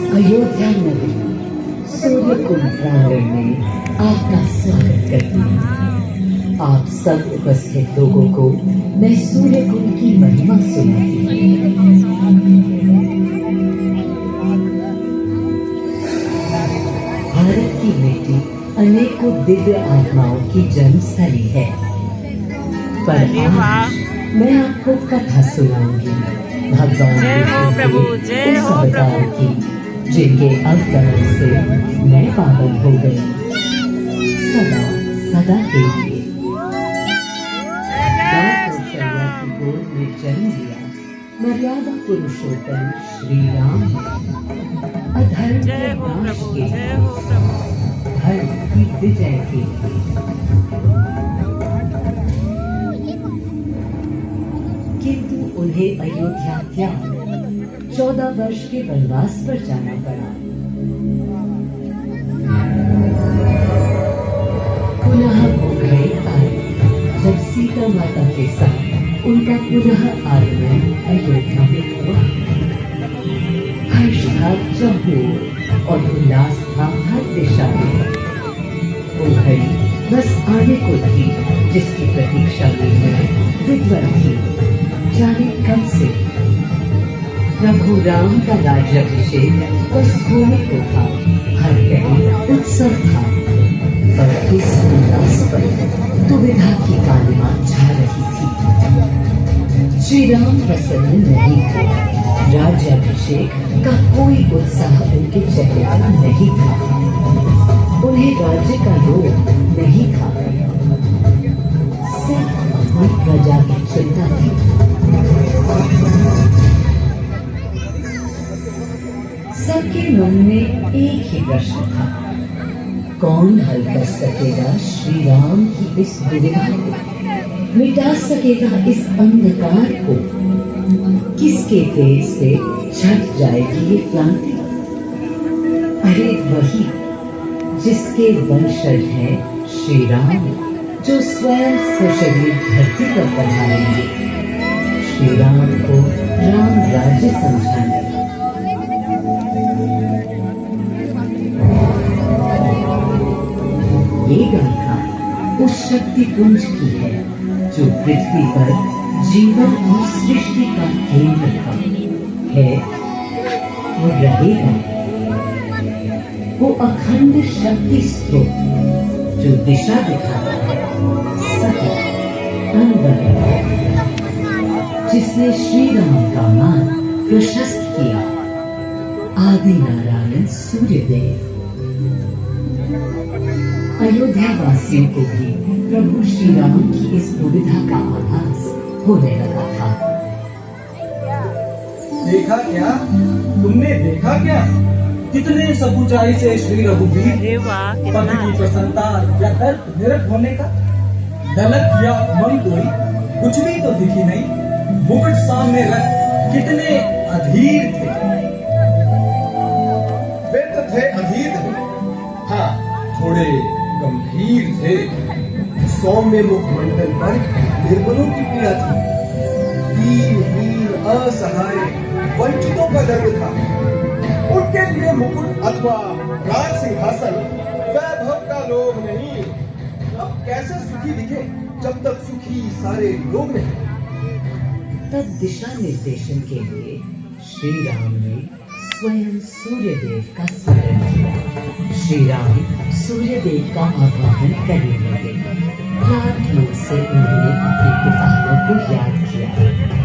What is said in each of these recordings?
अयोध्या नगरी सूर्यकुंड प्रांगण में आपका स्वागत करती हूँ। आप सब उपस्थित लोगों को मैं सूर्यकुंड की महिमा सुनाती हूँ। भारत की मिट्टी अनेकों दिव्य आत्माओं की जन्मस्थली है, पर आज मैं आपको कथा सुनाऊंगी भगवान के उस अवतार की जिनके अवतरण से मैं पावन हो गई सदा सदा के लिए। की गोद में जन्म लिया मर्यादा पुरुषोत्तम श्री राम, अधर्म के नाश के धर्म की विजय के लिए। किंतु उन्हें अयोध्या त्याग 14 वर्ष के वनवास पर जाना पड़ा। पुनः वो घड़ी आई जब सीता माता के साथ उनका पुनः आगमन अयोध्या में हुआ। हर्ष था चहुओर और उल्लास था हर दिशा में। वो घड़ी बस आने को थी जिसकी प्रतीक्षा में मैं विद्वर थी, जाने कब से। प्रभु राम का राज्याभिषेक बस होने को था, हर कहीं उत्सव था, पर इस उल्लास पर दुविधा की कालिमा छा रही थी। श्री राम प्रसन्न नहीं थे, राज्याभिषेक का कोई उत्साह उनके चेहरे पर नहीं था, उन्हें राज्य का लोभ नहीं था, सिर्फ अपनी प्रजा की चिंता थी। सबके मन में एक ही प्रश्न था, कौन हल कर सकेगा श्री राम की इस दुविधा को, मिटा सकेगा इस अंधकार को, किसके तेज से छट जाएगी ये क्रांति। अरे वही जिसके वंशज हैं श्री राम, जो स्वयं सशरीर धरती पर पधारेंगे, श्री राम को राम राज्य समझाने। ये गाथा उस शक्ति पुंज की है जो पृथ्वी पर जीवन और सृष्टि का केंद्र था, है और रहेगा। वो अखंड शक्ति स्रोत जो दिशा दिखाता है, सत्य अनवर, जिसने श्री राम का मार्ग प्रशस्त किया, आदि नारायण सूर्यदेव। अयोध्या वासियों को भी प्रभु श्री राम की इस दुविधा का आभास होने लगा था। देखा क्या? तुमने देखा क्या? कितने सकुचाई से श्री रघुवीर पद की प्रसन्नता या दर्द निरत होने का दलक या उमंग कोई कुछ भी तो दिखी नहीं। मुकुट सामने रख कितने अधीर थे। वे तो थे अधीर, हाँ थोड़े गंभीर थे। सौम्य मुखमंडल पर निर्बलों की पीड़ा थी, दीनहीन असहाय वंचितों का दर्द था। उनके लिए मुकुट अथवा राज सिंहासन वैभव का लोभ नहीं। अब कैसे सुखी दिखे जब तक सुखी सारे लोग नहीं। तब दिशा निर्देशन के लिए श्री राम ने स्वयं सूर्यदेव का स्मरण किया। श्री राम सूर्यदेव का आह्वान करने लगे। प्रार्थना मन से उन्होंने अपने पिताओं को याद किया।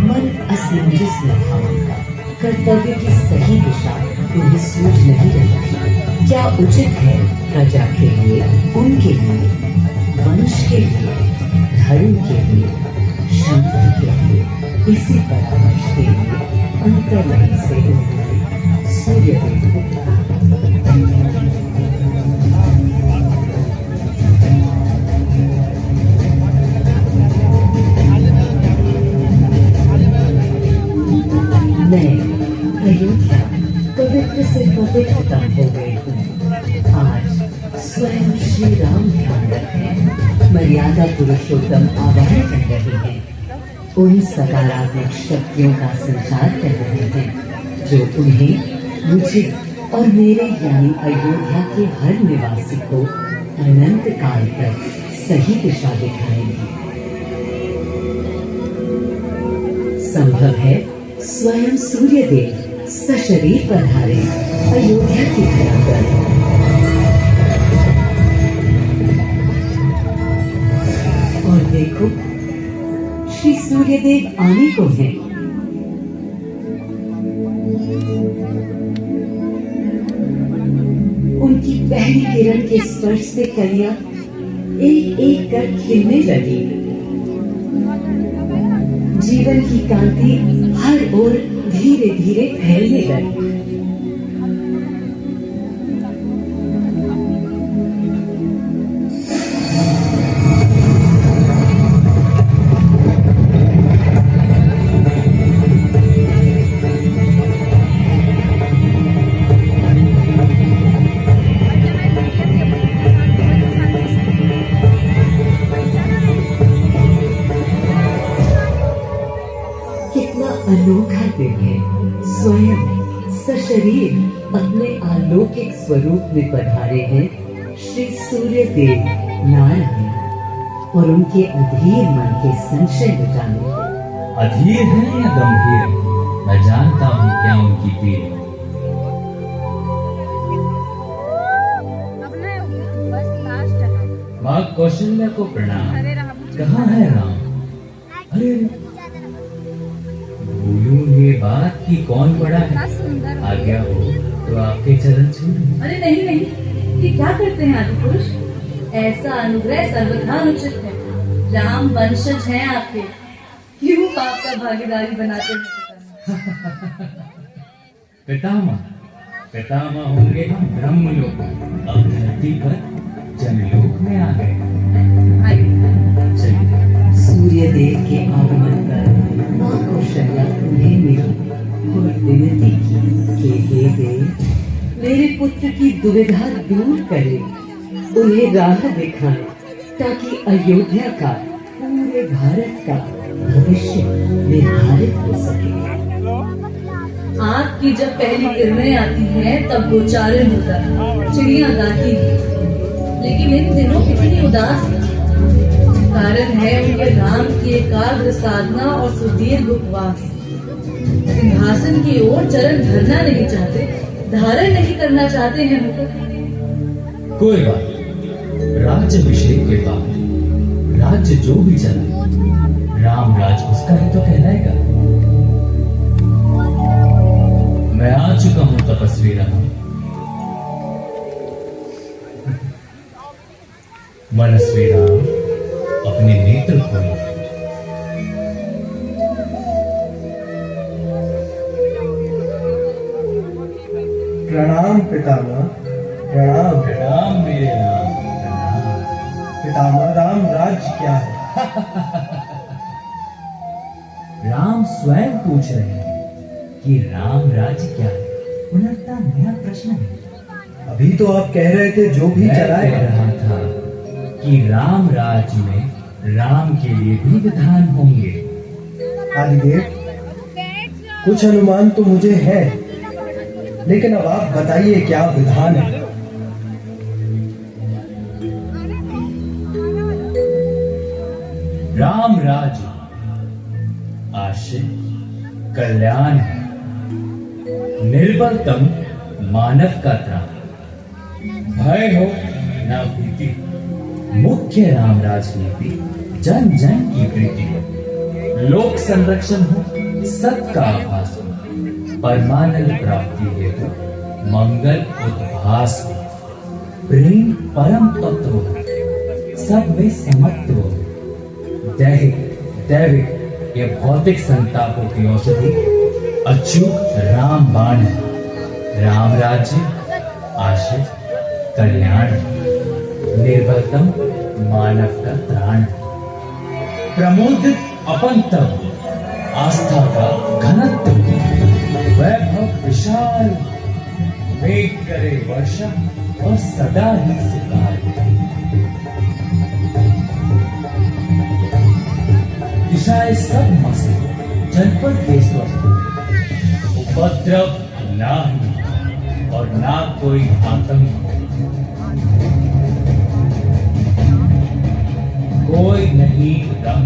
मन असमंजस में था उनका। कर्तव्य की सही दिशा उन्हें सूझ नहीं रही थी। क्या उचित है प्रजा के लिए, उनके लिए, वंश के लिए, धर्म के लिए, शांति के लिए, इसी परामर्श के लिए अंतर्मन से उन्होंने सूर्यदेव को मैं अयोध्या पवित्र से पवित्रतम हो गई हूँ। आज स्वयं श्री राम ध्यान रखें, मर्यादा पुरुषोत्तम आवाहन कर रहे हैं। उन सकारात्मक शक्तियों का संचार कर रहे हैं जो उन्हें मुझे और मेरे यानी अयोध्या के हर निवासी को अनंत काल तक सही दिशा दिखाएंगी। संभव है स्वयं सूर्यदेव सशरीर पधारे अयोध्या की धरा पर। और देखो, श्री सूर्यदेव आने को हैं। उनकी पहली किरण के स्पर्श से कलियां एक एक कर खिलने लगी। जीवन की कांति हर ओर धीरे धीरे फैलने लगी। अनोखा दिन है। स्वयं सशरीर अपने अलौकिक स्वरूप में पधारे हैं श्री सूर्यदेव नारायण और उनके अधीर मन के संशय मिटाने। अधीर है या गंभीर, मैं जानता हूँ क्या उनकी पीड़। माँ कौशल्या को प्रणाम। कहाँ है राम? अरे भूलूं ये बात कि कौन बड़ा है। आज्ञा हो तो आपके चरण छूं। अरे नहीं नहीं, ये क्या करते हैं आदि पुरुष? ऐसा अनुग्रह सर्वथा अनुचित है। राम वंशज हैं आपके, क्यों पाप का भागीदारी बनाते हैं? पितामह होंगे हम ब्रह्मलोक, अब धरती पर जनलोक में आ गए। चलिए। सूर्यदेव के आगमन पर माँ कौशल्या उन्हें मिली और विनती की कि हे देव, मेरे पुत्र की दुविधा दूर करें, उन्हें राह दिखाएं, ताकि अयोध्या का पूरे भारत का भविष्य निर्धारित हो सके। आपकी जब पहली किरणें आती हैं तब गोचारण होता है, चिड़िया गाती है, लेकिन इन दिनों कितनी उदास है। कारण है उनके राम की एकाग्र साधना और सुदीर्घ उपवास। सिंहासन की ओर चरण धरना नहीं चाहते, धारण नहीं करना चाहते हैं मुकुट। कोई बात नहीं, राज्याभिषेक के बाद राज्य जो भी चला, राम राज उसका ही तो कहलाएगा। मैं आ चुका हूं तपस्वी राम। मनस्वी राम, अपने नेत्र खोलो। प्रणाम पितामह, प्रणाम। प्रणाम मेरे राम, प्रणाम। पितामह, राम राज्य क्या है? राम स्वयं पूछ रहे हैं कि राम राज्य क्या है। पुनः नया प्रश्न है। अभी तो आप कह रहे थे जो भी मैं चलाएगा। कह रहा था कि राम राज्य में राम के लिए भी विधान होंगे। आदिदेव, कुछ अनुमान तो मुझे है, लेकिन अब आप बताइए क्या विधान है? राम राज्य आशय कल्याण है, निर्बलतम मानव का त्राण, भय हो न भीति, मुख्य राम राजनीति जन जन की प्रीति, लोक संरक्षण हो सत का आभास हो, परमानंद प्राप्ति हेतु मंगल उद्भास हो, प्रेम परम तत्व हो, सब में समत्व हो, दैहिक दैविक ये भौतिक संतापों की औषधि अचूक राम बाण है। राम राज्य आशय कल्याण, निर्बलतम मानव का त्राण, प्रमोदित अपंतव आस्था का घनत्व, वैभव विशाल, मेघ करे वर्षा और सदा ही सुकाल, दिशाएं सब मस्त, जनपद के स्वस्थ, उपद्रव नाही और और ना कोई आतंक। कोई नहीं रंग,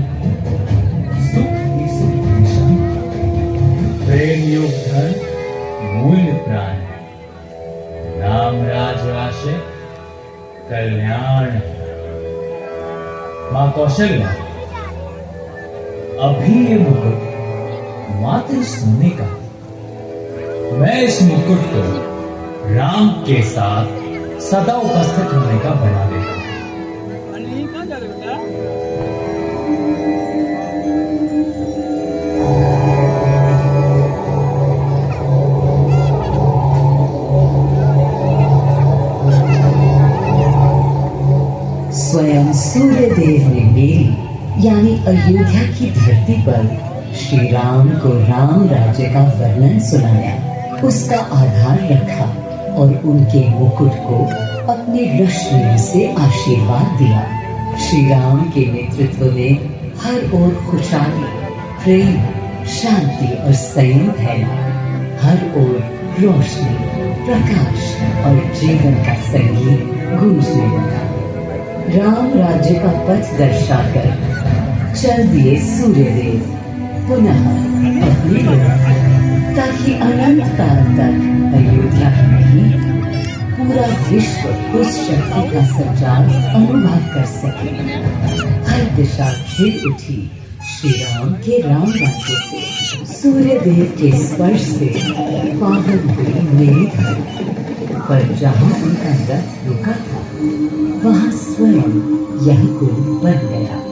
सुख ही सुख निशान, प्रेम योग धन मूल्य प्राण, राम राज आशय कल्याण। मां कौशल्या, अभी ये मुकुट मात्र सोने का, मैं इस मुकुट को राम के साथ सदा उपस्थित होने का बना देता हूं। स्वयं सूर्य देव ने मेरी यानी अयोध्या की धरती पर श्री राम को राम राज्य का वर्णन सुनाया, उसका आधार रखा और उनके मुकुट को अपने रश्मि से आशीर्वाद दिया। श्री राम के नेतृत्व में हर ओर खुशहाली, प्रेम, शांति और संयम फैला। हर ओर रोशनी, प्रकाश और जीवन का संगीत गूंजने लगा। राम राज्य का पथ दर्शाकर चल दिए सूर्यदेव पुनः अपनी ओर, ताकि अनंत काल तक अयोध्या ही नहीं पूरा विश्व उस शक्ति का संचार अनुभव कर सके। हर दिशा खिल उठी श्री राम के राम राज्य से। सूर्य देव के स्पर्श से पावन हुई मेरी धरती, पर जहाँ उनका रथ रुका था वहाँ स्वयं यह कुंड बन गया।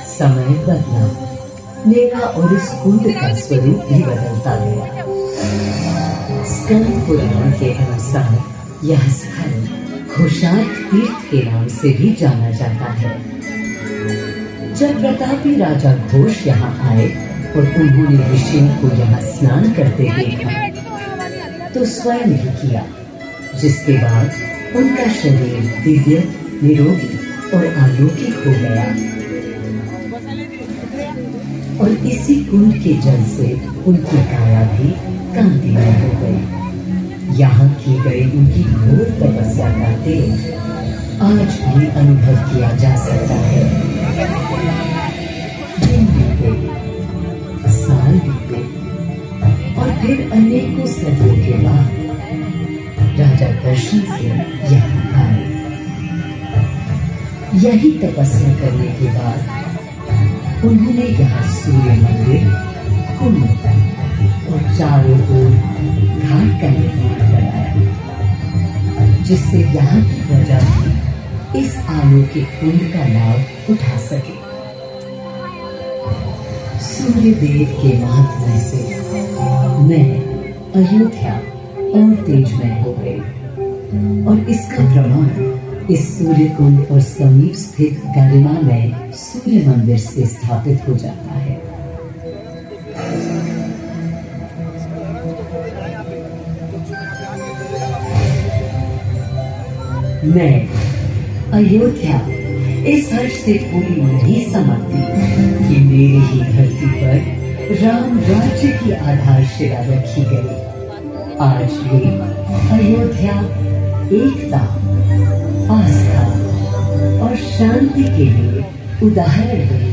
समय बदला, मेरा और इस कुंड का स्वरूप भी बदलता गया। स्कंद पुराण के अनुसार यह स्थल घोषार्क तीर्थ के नाम से भी जाना जाता है। जब प्रतापी राजा घोष यहाँ आए और उन्होंने ऋषियों को यहाँ स्नान करते देखा तो स्वयं ही किया, जिसके बाद उनका शरीर दिव्य, निरोगी और अलौकिक हो गया। और इसी कुंड के जल से उनकी काया भी कांतिमय हो गई। यहाँ की गई उनकी घोर तपस्या का तेज आज भी अनुभव किया जा सकता है। दिन बीते, साल बीते और फिर अनेकों सदियों के बाद राजा दर्शन से यहाँ आए। यही तपस्या करने के बाद उन्होंने यहाँ सूर्य मंदिर, कुंड और चारों ओर घाट का निर्माण कराया, जिससे यहाँ की प्रजा भी इस अलौकिक कुंड का लाभ उठा सके। सूर्य देव के महात्म्य से मैं अयोध्या और तेजमय हो गई, और इसका प्रमाण इस सूर्य कुंड और समीप स्थित गरिमामय सूर्य मंदिर से स्थापित हो जाता है। मैं अयोध्या इस हर्ष से पूरी नहीं समझती कि मेरी ही धरती पर राम राज्य की आधारशिला रखी गई। आज भी अयोध्या एकता, आस्था और शांति के लिए उदाहरण है।